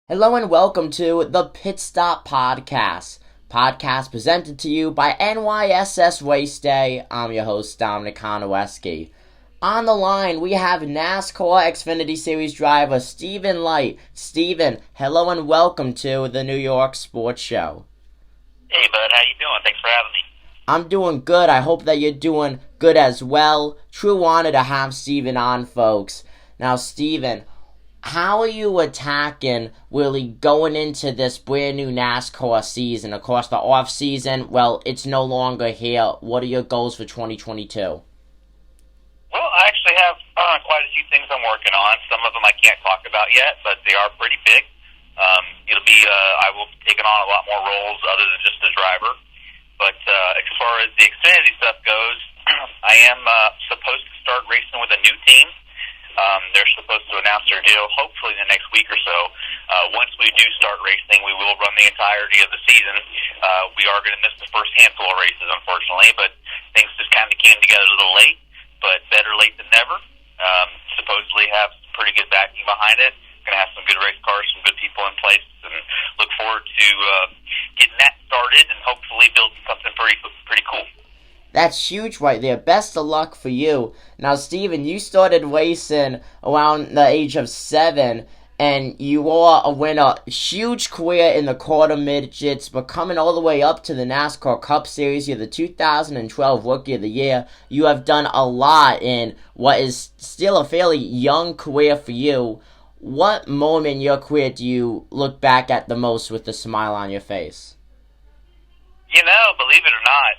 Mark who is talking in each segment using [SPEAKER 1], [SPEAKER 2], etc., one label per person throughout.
[SPEAKER 1] Hello and welcome to the Pit Stop Podcast. Podcast presented to you by NYSS Race Day. I'm your host, Dominic Konowski. On the line, we have NASCAR Xfinity Series driver Stephen Leicht. Stephen, hello and welcome to the New York Sports Show.
[SPEAKER 2] Hey, bud. How you doing? Thanks for having me.
[SPEAKER 1] I'm doing good. I hope that you're doing good as well. True honor to have Stephen on, folks. Now, Stephen, how are you attacking really going into this brand new NASCAR season? Of course, the off season, well, it's no longer here. What are your goals for 2022?
[SPEAKER 2] Well, I actually have quite a few things I'm working on. Some of them I can't talk about yet, but they are pretty big. I will be taking on a lot more roles other than just a driver. But as far as the Xfinity stuff goes, I am supposed to start racing with a new team. They're supposed to announce their deal hopefully in the next week or so. Once we do start racing, we will run the entirety of the season. We are going to miss the first handful of races, unfortunately, but things just kind of came together a little late, but better late than never. Supposedly have some pretty good backing behind it. Going to have some good race cars, some good people in place, and look forward to getting that started and hopefully building something pretty cool.
[SPEAKER 1] That's huge right there. Best of luck for you. Now, Stephen, you started racing around the age of 7, and you are a winner. Huge career in the quarter midgets, but coming all the way up to the NASCAR Cup Series. You're the 2012 Rookie of the Year. You have done a lot in what is still a fairly young career for you. What moment in your career do you look back at the most with a smile on your face?
[SPEAKER 2] Believe it or not,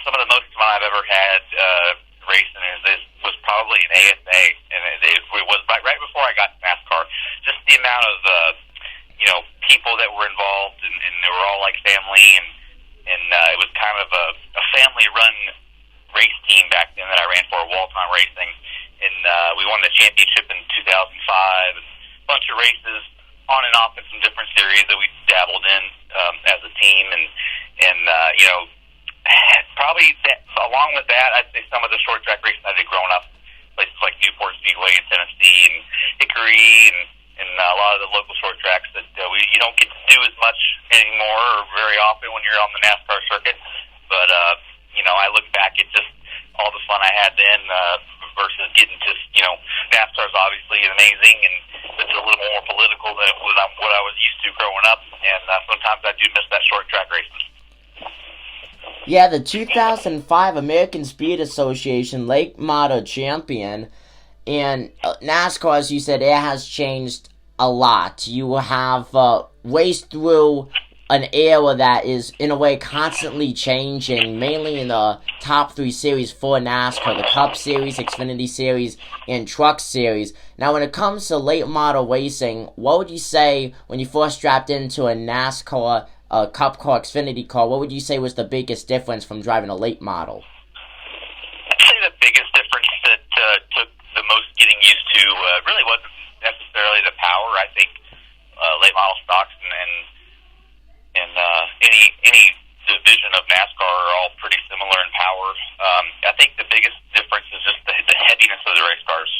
[SPEAKER 2] some of the most fun I've ever had racing was probably an ASA, and it was right before I got to NASCAR. Just the amount of people that were involved, and they were all like family, and it was kind of a family-run race team back then that I ran for, Wall-Time Racing, and we won the championship in 2005. And a bunch of races on and off in some different series that we dabbled in as a team, and probably along with that, I'd say some of the short track racing I did growing up, places like Newport Speedway in Tennessee and Hickory and a lot of the local short tracks that you don't get to do as much anymore or very often when you're on the NASCAR circuit. But I look back at just all the fun I had then versus getting NASCAR is obviously amazing, and it's a little more political than what I was used to growing up, and sometimes I do miss that short track racing.
[SPEAKER 1] Yeah, the 2005 American Speed Association late model champion, and NASCAR, as you said, it has changed a lot. You have raced through an era that is, in a way, constantly changing, mainly in the top 3 series for NASCAR, the Cup Series, Xfinity Series, and Truck Series. Now, when it comes to late model racing, what would you say when you first strapped into a NASCAR Cup car, Xfinity car, what would you say was the biggest difference from driving a late model?
[SPEAKER 2] I'd say the biggest difference that took the most getting used to really wasn't necessarily the power. I think late model stocks and any division of NASCAR are all pretty similar in power. I think the biggest difference is just the heaviness of the race cars,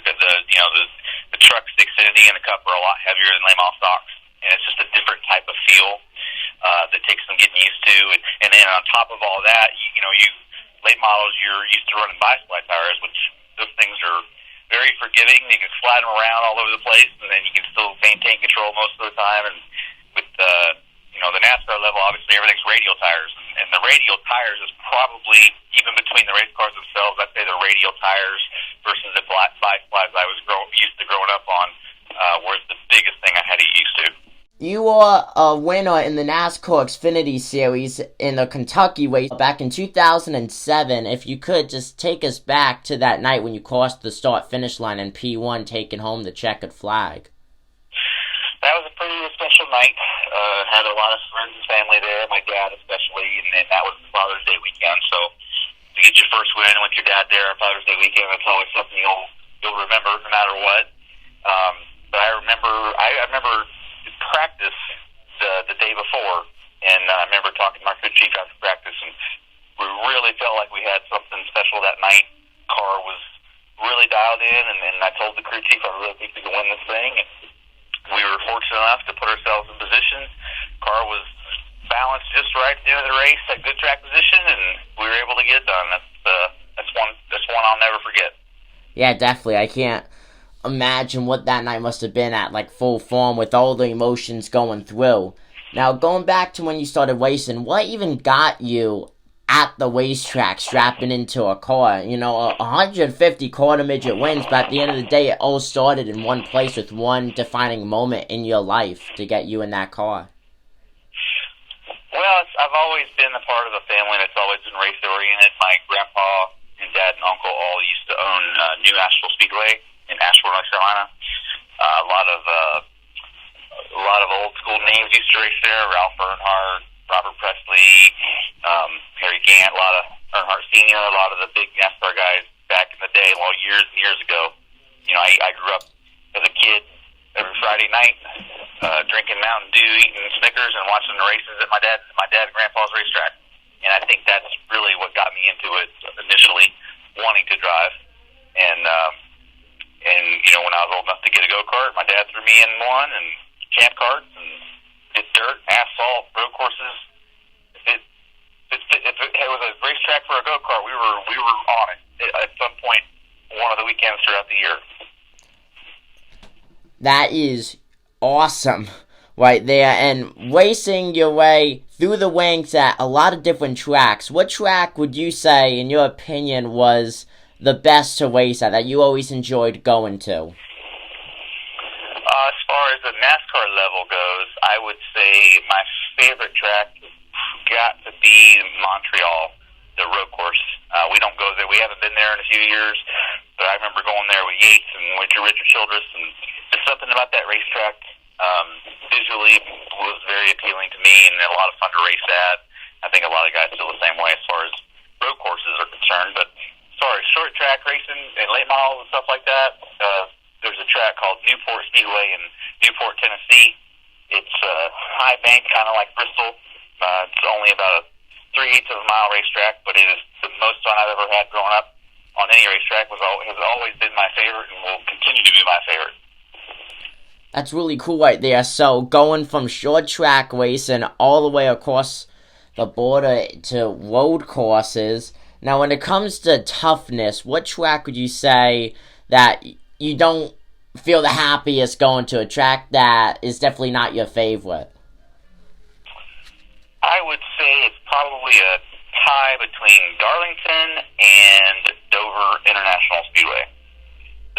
[SPEAKER 2] because the trucks, the Xfinity, and the Cup are a lot heavier than late model stocks, and it's just a different type of feel that takes some getting used to. And then on top of all that, you late models, you're used to running bi-slide tires, which those things are very forgiving. You can slide them around all over the place, and then you can still maintain control most of the time. And with the NASCAR level, obviously everything's radial tires, and the radial tires is probably, even between the race cars themselves, I'd say the radial tires versus the bi-slides I was used to growing up on was the biggest thing I had to get used to.
[SPEAKER 1] You are a winner in the NASCAR Xfinity Series in the Kentucky race back in 2007. If you could just take us back to that night when you crossed the start-finish line in P1, taking home the checkered flag.
[SPEAKER 2] That was a pretty special night. Had a lot of friends and family there, my dad especially, and then that was Father's Day weekend. So to get your first win with your dad there on Father's Day weekend, that's always something you'll remember no matter what. But I remember practice the day before, and I remember talking to my crew chief after practice, and we really felt like we had something special that night. Car was really dialed in, and I told the crew chief I really think we could win this thing. And we were fortunate enough to put ourselves in position. Car was balanced just right at the end of the race at good track position, and we were able to get it done. That's one I'll never forget.
[SPEAKER 1] Yeah, definitely. I can't imagine what that night must have been at, like, full form with all the emotions going through. Now, going back to when you started racing, what even got you at the racetrack strapping into a car? 150 quarter midget wins, but at the end of the day, it all started in one place with one defining moment in your life to get you in that car.
[SPEAKER 2] Well, I've always been a part of a family that's always been race oriented. My grandpa and dad and uncle all used to own New Asheville Speedway in Asheville, North Carolina. A lot of old school names used to race there: Ralph Earnhardt, Robert Presley, Harry Gant, a lot of Earnhardt Sr., a lot of the big NASCAR guys back in the day, well, years and years ago. I grew up as a kid every Friday night drinking Mountain Dew, eating Snickers, and watching the races at my dad and grandpa's racetrack. And I think that's really what got me into it initially, wanting to drive. And when I was old enough to get a go-kart, my dad threw me in one, and camp carts, and did dirt, asphalt, road courses. If it was a racetrack for a go-kart, we were on it at some point one of the weekends throughout the year.
[SPEAKER 1] That is awesome right there. And racing your way through the ranks at a lot of different tracks. What track would you say, in your opinion, was the best to race at, that you always enjoyed going to?
[SPEAKER 2] As far as the NASCAR level goes, I would say my favorite track got to be Montreal, the road course. We don't go there. We haven't been there in a few years, but I remember going there with Yates and with Richard Childress, and just something about that racetrack visually was very appealing to me, and a lot of fun to race at. I think a lot of guys feel the same way as far as road courses are concerned, but as far as short track racing and late models and stuff like that, there's a track called Newport Speedway in Newport, Tennessee. It's a high bank, kind of like Bristol. It's only about a 3/8 of a mile racetrack, but it is the most fun I've ever had growing up on any racetrack. Has always been my favorite and will continue to be my favorite.
[SPEAKER 1] That's really cool right there. So going from short track racing all the way across the border to road courses. Now, when it comes to toughness, what track would you say that you don't feel the happiest going to, a track that is definitely not your favorite?
[SPEAKER 2] I would say it's probably a tie between Darlington and Dover International Speedway.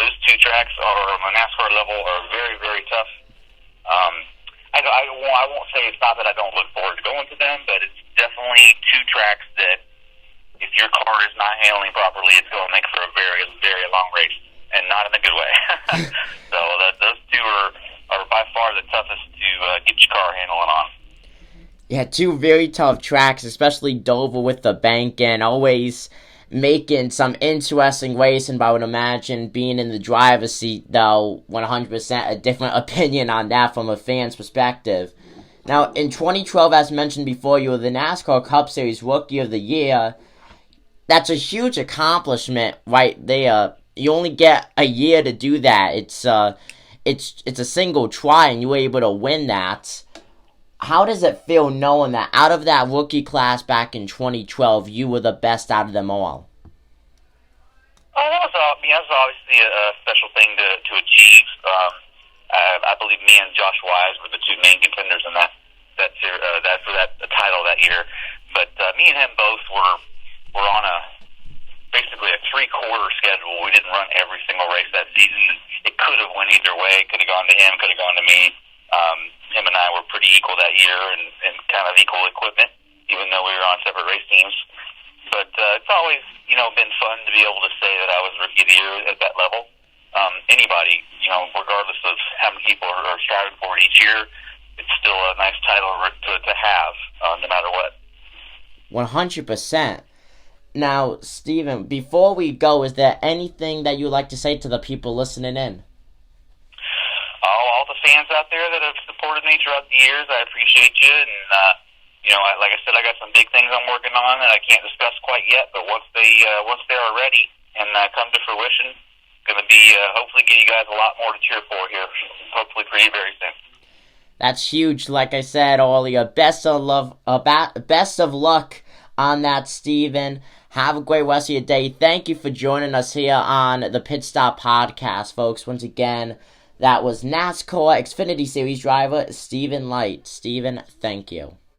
[SPEAKER 2] Those two tracks on the NASCAR level are very, very tough. I won't say it's not that I don't look forward to going to them, but it's definitely two tracks that if your car is not handling properly, it's going to make for a very, very long race, and not in a good way. So those two are by far the toughest to get your car handling on.
[SPEAKER 1] Yeah, two very tough tracks, especially Dover with the bank, and always making some interesting racing. But I would imagine being in the driver's seat, though, 100% a different opinion on that from a fan's perspective. Now, in 2012, as mentioned before, you were the NASCAR Cup Series Rookie of the Year. That's a huge accomplishment right there. You only get a year to do that. It's a single try, and you were able to win that. How does it feel knowing that out of that rookie class back in 2012, you were the best out of them all?
[SPEAKER 2] That was obviously a special thing to achieve. I believe me and Josh Wise were the two main contenders in that for that title that year. But me and him both were on basically a 3-quarter schedule. We didn't run every single race that season. It could have went either way. It could have gone to him. Could have gone to me. Him and I were pretty equal that year and kind of equal equipment, even though we were on separate race teams. But it's always, been fun to be able to say that I was Rookie of the Year at that level. Anybody, regardless of how many people are striving for it each year, it's still a nice title to have, no matter what.
[SPEAKER 1] 100%. Now, Steven, before we go, is there anything that you'd like to say to the people listening in?
[SPEAKER 2] All the fans out there that have supported me throughout the years, I appreciate you. And, like I said, I got some big things I'm working on that I can't discuss quite yet, but once they are ready and come to fruition, going to be hopefully give you guys a lot more to cheer for here, hopefully pretty very soon.
[SPEAKER 1] That's huge. Like I said earlier, best of luck on that, Steven. Have a great rest of your day. Thank you for joining us here on the Pit Stop Podcast, folks. Once again, that was NASCAR Xfinity Series driver Steven Leicht. Steven, thank you.